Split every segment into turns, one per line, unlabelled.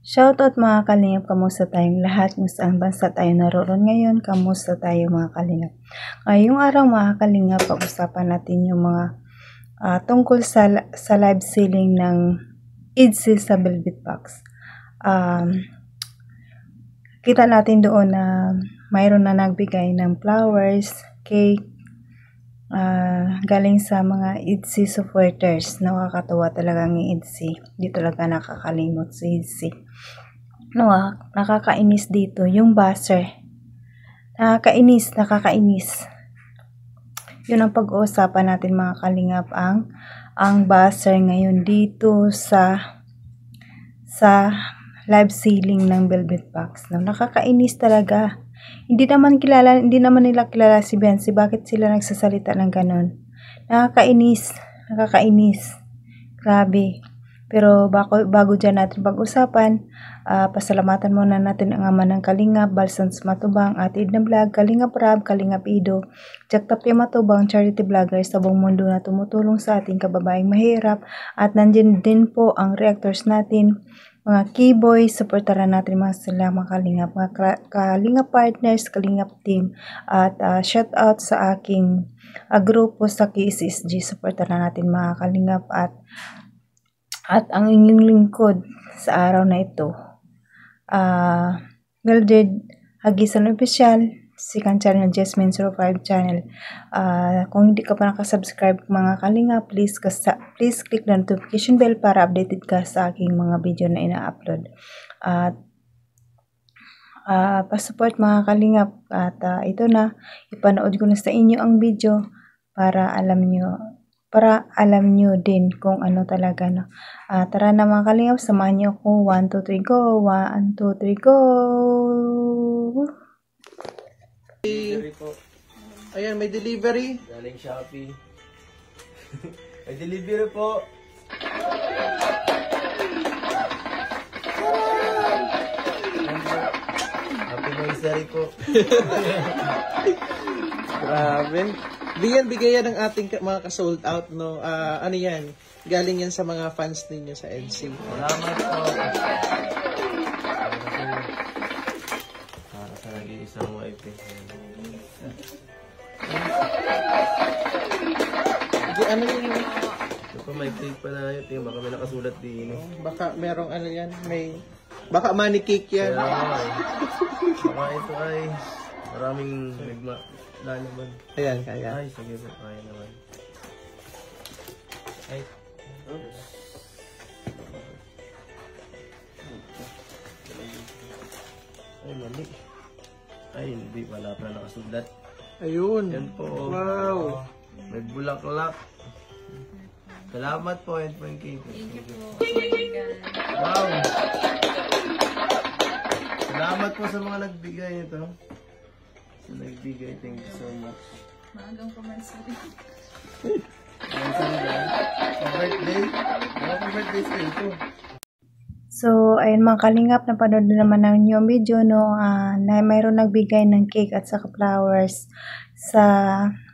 Shoutout mga kalingap, kamusta tayong lahat? Kung saan bansa tayo naroon ngayon, kamusta tayo mga kalingap? Ngayong araw mga kalingap, pag-usapan natin yung mga tungkol sa live selling ng Etsy sa Velvet Box. Kita natin doon na mayroon na nagbigay ng flowers, cake, galing sa mga Etsy supporters. Nakakatawa talaga ng Etsy. Di talaga nakakalimot si Etsy. Nakakainis dito yung buzzer. Nakakainis. Yun ang pag-uusapan natin mga kalingap, ang buzzer ngayon dito sa live selling ng Velvet Box. Nakakainis talaga. Hindi naman nila kilala si Bensi. Bakit sila nagsasalita ng ganun? Nakakainis. Grabe. Pero bago dyan natin pag-usapan, pasalamatan muna natin ang ama ng Kalingap, Balsons Matubang, Ate Edna Vlog, Kalingap Rab, Kalingap Ido, Jaktapya Matubang, charity vloggers sa buong mundo na tumutulong sa ating kababaeng mahirap. At nandiyan din po ang reactors natin, mga keyboys, supportaran natin mga Kalingap, mga Kalingap partners, Kalingap team. At shout out sa aking grupo sa KSSG, supportaran natin mga Kalingap. At ang inyong lingkod sa araw na ito, Mildred Hagisan Official, second channel, Jasmine 05 channel. Kung hindi ka pa nakasubscribe mga kalinga, please click the notification bell para updated ka sa aking mga video na ina-upload. Pasupport mga kalingap. At ito na, ipanood ko na sa inyo ang video para alam nyo din kung ano talaga, no. Tara na mga kalingap, samahan nyo ako. 1, 2, 3, go! 1, 2, 3, go!
Ayan, may delivery.
Galing Shopee. May delivery po. Happy Monster po.
Grabe. Bigay yan ng ating mga ka-sold out, no? Ano yan? Galing yan sa mga fans ninyo sa Etsy.
Salamat po. Para sa nag-iisang wife.
Ano yun?
Ito pa may cake pa na yun. Baka may nakasulat din.
Baka merong ano yan? Baka money cake yan.
Baka ito ay maraming lalaman.
Ayan, kaya.
Ay, sige po. Kaya naman. Ay. Ay, mali. Ay, hindi. Wala pa nakasulat.
Ayun.
Yan po.
Wow.
May bulaklak. Salamat po, and thank you.
Thank you po. Oh my God.
Wow! Salamat po sa mga nagbigay ito. Sa nagbigay, thank you so much.
Maagang pumansari.
Birthday? Happy birthday sa ito.
So, ayun mga kalingap, napanood na naman ng new video, no, na mayroon nagbigay ng cake at saka flowers sa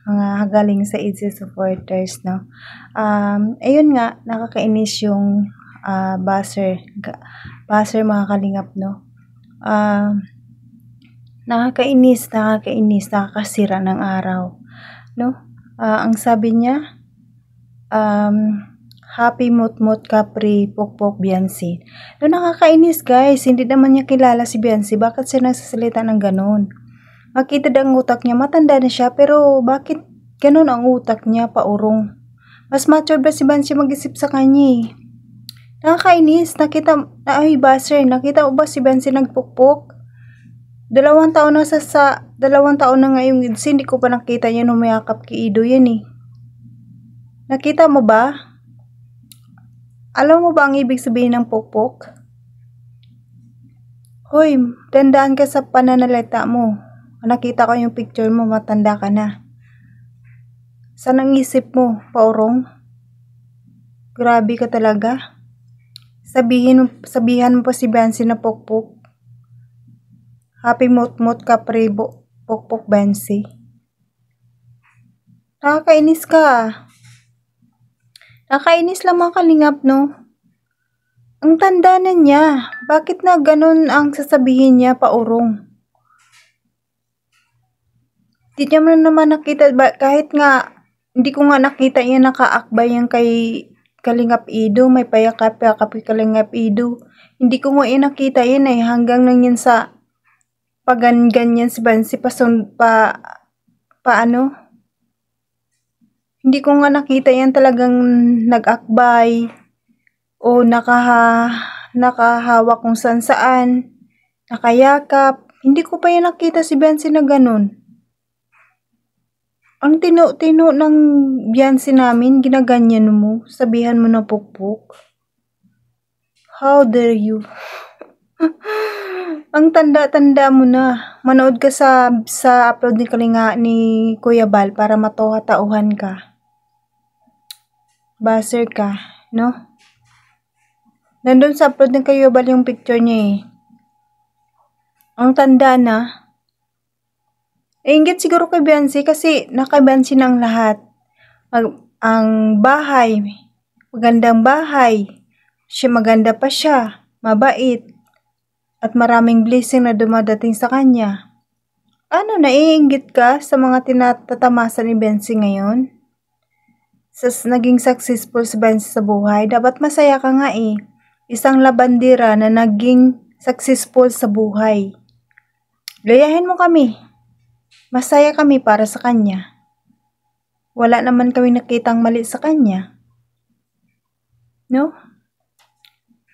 mga galing sa Etsy supporters, no. Ayun nga, nakakainis yung buzzer mga kalingap, no. Nakakainis, nakakasira ng araw, no. Ang sabi niya, Happy Mutmut Capri Pokpok Biansi. No, nakakainis guys, hindi naman niya kilala si Biansi. Bakit siya nagsasalita ng ganun? Makita ang utak niya, matanda na siya, pero bakit ganun ang utak niya, paurong? Mas mature ba si Biansi mag-isip sa kanya? Nakakainis, nakita mo ba si Biansi nagpukpok? 2 taon na ngayong Etsy, hindi ko pa nakita niya numayakap kay Ido yan eh. Nakita mo ba? Alam mo ba ang ibig sabihin ng pukpok? Hoy, tandaan ka sa pananalita mo. Nakita ko yung picture mo, matanda ka na. Saan ang isip mo, paurong? Grabe ka talaga. Sabihan mo pa si Bensi na pukpok. Happy Mutmut Capri Pukpok Bensi. Nakakainis ka. Nakakainis lang mga kalingap, no? Ang tanda na niya. Bakit na ganun ang sasabihin niya paurong? Di niya man naman nakita, kahit nga, hindi ko nga nakita yan nakaakbay yan kay Kalingap Ido. May payakap-yakap kay Kalingap Ido. Hindi ko nga nakita yan eh. Hanggang nang yan sa paganyan si Bansi paano? Hindi ko nga nakita yan talagang nag-akbay o nakahawak kung saan, nakayakap. Hindi ko pa yan nakita si Bansi na ganun. Ang tino-tino ng Biansi namin, ginaganyan mo, sabihan mo na pukpuk. How dare you? Ang tanda-tanda mo na. Manood ka sa upload ni Kalinga ni Kuya Bal para matuha-tauhan ka. Baser ka, no? Nandun sa upload ni Kuya Bal yung picture niya eh. Ang tanda na. Inggit siguro kay Biansi kasi naka-Biansi ng lahat. Ang bahay, magandang bahay. Maganda pa siya, mabait. At maraming blessing na dumadating sa kanya. Ano, naiinggit ka sa mga tinatamasan ni Biansi ngayon? Naging successful si Biansi sa buhay, dapat masaya ka nga eh. Isang labandera na naging successful sa buhay. Gayahin mo kami. Masaya kami para sa kanya. Wala naman kami nakitang mali sa kanya. No?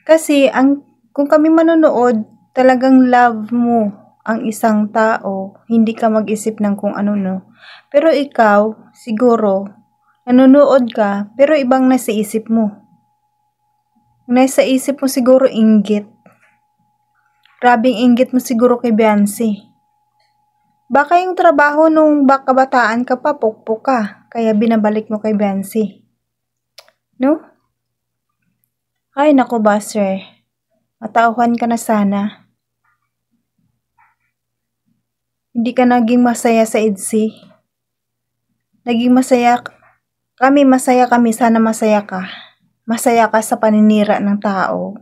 Kasi kung kami manonood, talagang love mo ang isang tao, hindi ka mag-isip ng kung ano no. Pero ikaw, siguro, nanonood ka, pero ibang nasa isip mo. Nasa isip mo siguro inggit. Grabing inggit mo siguro kay Biansi. Baka yung trabaho nung kabataan ka pa, pukpok ka, kaya binabalik mo kay Biansi. No? Ay, nako Baser. Matauhan ka na sana. Hindi ka naging masaya sa EDSI. Naging masaya kami, sana masaya ka. Masaya ka sa paninira ng tao.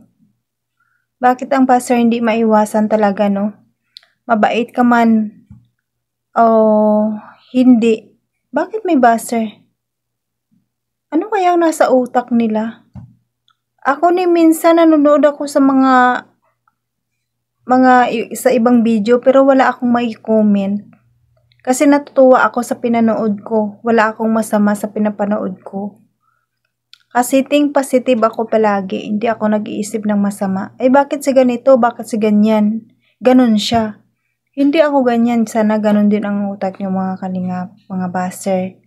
Bakit ang Baser hindi maiwasan talaga, no? Mabait ka man o hindi. Bakit may Baser? Ano kayang nasa utak nila? Ako ni minsan nanonood ako sa mga sa ibang video pero wala akong may comment. Kasi natutuwa ako sa pinanood ko. Wala akong masama sa pinapanood ko. Kasi think positive ako palagi. Hindi ako nag-iisip ng masama. Eh bakit si ganito? Bakit si ganyan? Ganon siya. Hindi ako ganyan. Sana ganon din ang utak niyo mga kalingap, mga Baser.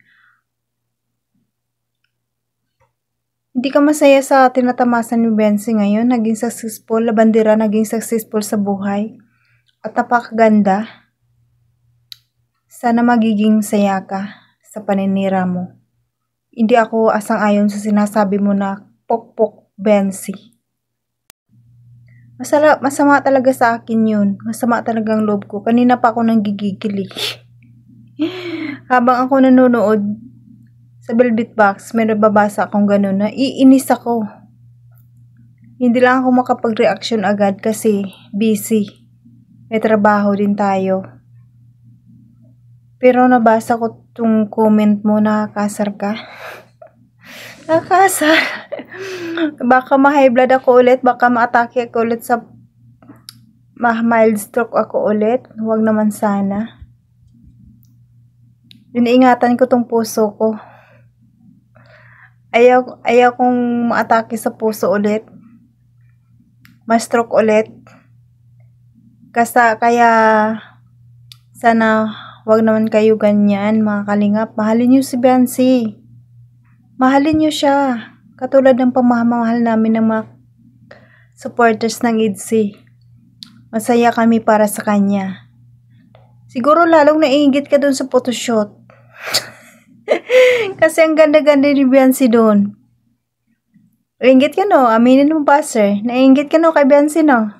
Hindi ka masaya sa tinatamasan ni Biansi ngayon. Naging successful. Labandera naging successful sa buhay. At napakaganda. Sana magiging saya ka sa paninira mo. Hindi ako asang-ayon sa sinasabi mo na pokpok Biansi. Masama talaga sa akin yun. Masama talagang loob ko. Kanina pa ako nang gigigil. Habang ako nanonood sa Velvet Box, may nababasa akong gano'n na iinis ako. Hindi lang ako makapag-reaction agad kasi busy. May trabaho din tayo. Pero nabasa ko tong comment mo, nakakasar ka. Nakakasar. Baka ma-high blood ako ulit, baka ma-atake ako ulit sa mild stroke ako ulit. Huwag naman sana. Iniingatan ko tong puso ko. Ayaw kong ma-atake sa puso ulit. Ma-stroke ulit. Kaya sana wag naman kayo ganyan, mga kalingap. Mahalin niyo si Biansi. Mahalin niyo siya. Katulad ng pamamahal namin ng mga supporters ng EDSI. Masaya kami para sa kanya. Siguro lalong naiingit ka dun sa photoshoot. Kasi ang ganda-ganda ni Biansi doon. Nainggit ka no? Aminin mo ba, sir? Nainggit ka no kay Biansi no?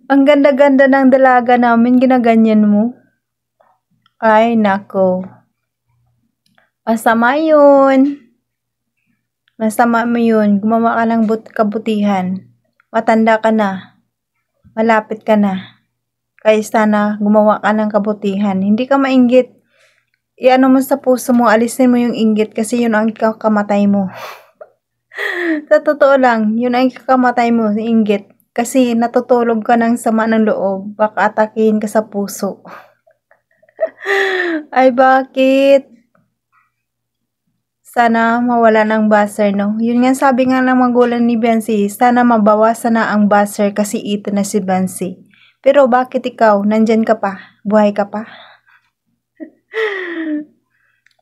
Ang ganda-ganda ng dalaga namin, ginaganyan mo. Ay, nako. Masama yun. Masama mo yun. Gumawa ka ng kabutihan. Matanda ka na. Malapit ka na. Kaya sana gumawa ka ng kabutihan. Hindi ka mainggit. Iano mo sa puso mo, alisin mo yung inggit kasi yun ang kakamatay mo. Sa totoo lang, yun ang kakamatay mo, inggit. Kasi natutulog ka ng sama ng loob. Baka atakihin ka sa puso. Ay, bakit? Sana mawala ng buzzer, no? Yun nga sabi nga ng magulang ni Bensi, sana mabawasan na ang buzzer kasi ito na si Bensi. Pero bakit ikaw? Nandyan ka pa? Buhay ka pa?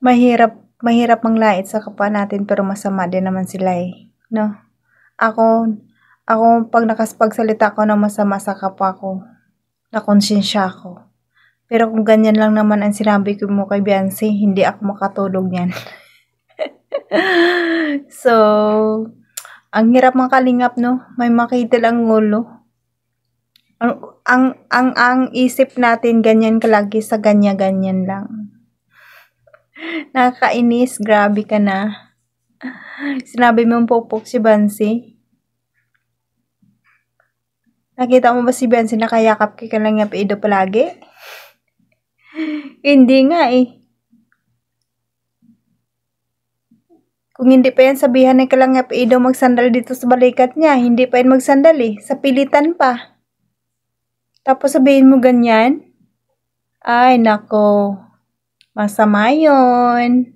Mahirap manglait sa kapwa natin pero masama din naman sila eh. No? Ako pag nakapagsalita ko ng masama sa kapwa ko, nakonsensya ako. Pero kung ganyan lang naman ang sinabi ko mo kay Biancy, hindi ako makatulog niyan. So, ang hirap mga kalingap, no? May makitil ang ngulo. Ang isip natin ganyan kalagi sa ganyan lang. Nakakainis, grabe ka na. Sinabi mong pupok si Bansi. Nakita mo ba si Bensi nakayakap kay Kalingap Ido palagi? Hindi nga eh. Kung hindi pa yan sabihan ni Kalingap Ido magsandal dito sa balikat niya, hindi pa yan magsandal eh. Sa pilitan pa. Tapos sabihin mo ganyan? Ay nako. Masama yun.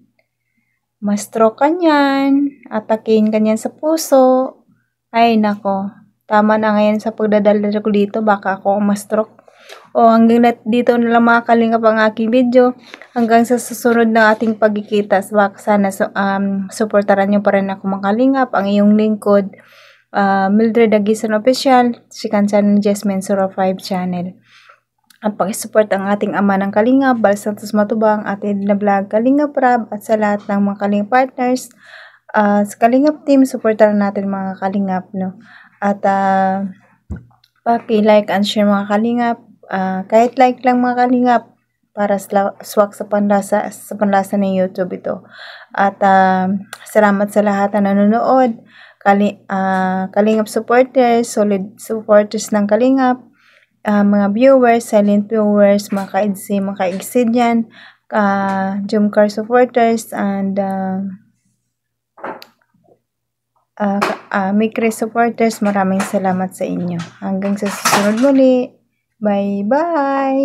Ma-stroke ka niyan. Atakin ka niyan sa puso. Ay nako. Tama na ngayon sa pagdadala ko dito, baka ako ma-stroke. O hanggang dito na lang mga kalingap ang aking video. Hanggang sa susunod na ating pagkikita. Baka sana supportaran nyo pa rin ako mga kalingap. Ang iyong lingkod, Mildred Agisan Official, si Kansan Jasmine 05 channel. At pakisupport ang ating ama ng kalingap, Bal Santos Matubang, ating na vlog Kalingap Rab, at sa lahat ng mga kalingap partners. Sa kalingap team, supportaran natin mga kalingap, no? At paki-like and share mga kalingap. Kahit like lang mga kalingap para swak sa panlasa ng YouTube ito. At salamat sa lahat na nanonood. Kalingap supporters, solid supporters ng kalingap. Mga viewers, silent viewers, mga kaidsi, mga kaigsid yan. Jumcar supporters and Mikre supporters, maraming salamat sa inyo. Hanggang sa susunod muli. Bye-bye!